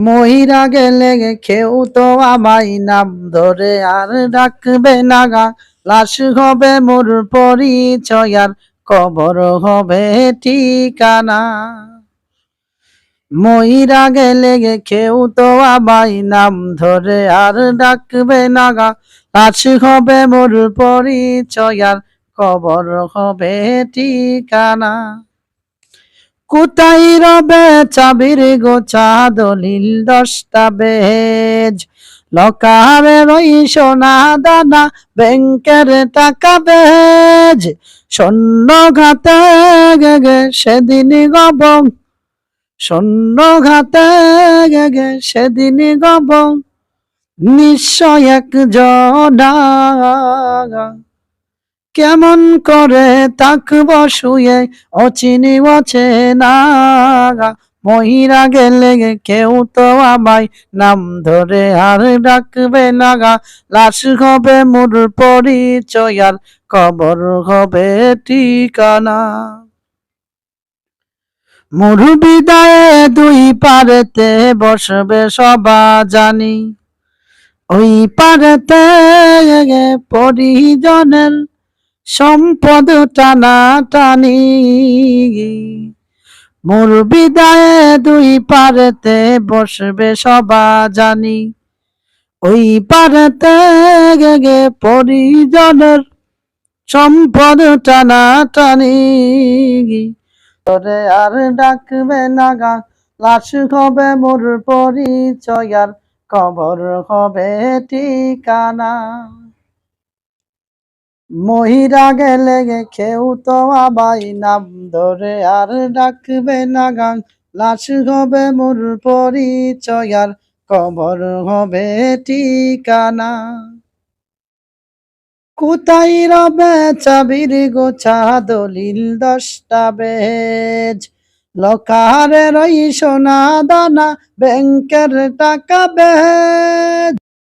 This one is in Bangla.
মহিরা গেলে কেউ তো আমায় নাম ধরে আর ডাকবে না গা। লাশ হবে মোর পরিচয় আর কবর হবে ঠিকানা। মহিরা গেলে কেউ তো আমায় নাম ধরে আর ডাকবে না গা। লাশ হবে মোর পরিচয় আর কবর হবে ঠিকানা। কোথায় রবে চাবির গোছা দলিল দস্তাবেজ, লকারে রই সোনা দানা ব্যাংকের টাকা বেজ। শূন্য ঘাতে গে সেদিন গব, শূন্য ঘাতে গে সেদিন গব নিশ্চয় একজনা। কেমন করে তাকব শুয়ে অচিনি অচেনা। মহিরা গেলে কেউ তো আমায় নাম ধরে আর ডাকবে না গা। লাশ হবে মোর পরিচয় আর কবর হবে ঠিকানা। মোর বিদায়ে দুই পারেতে বসবে সবা জানি, ওই পারেতে পরিজনের সম্পদ টানা টানি। মোর বিদায়ে দুই পারেতে বসবে সবা জানি, ওই পারেতে পরিজনের সম্পদ টানা টানি। তোরে আর ডাকবে না গা, লাশ হবে মোর পরিচয় আর কবর হবে ঠিকানা। মহিরা গেলে কেউ তো আমায় নাম ধরে আর ডাকবে না গান। লাশ হবে মোর পরিচয় আর কবর হবে ঠিকানা। কোথায় রবে চাবির গোছা দলিল দস্তাবেজ, লকারে রই সোনা দানা ব্যাংকের টাকা বেজ।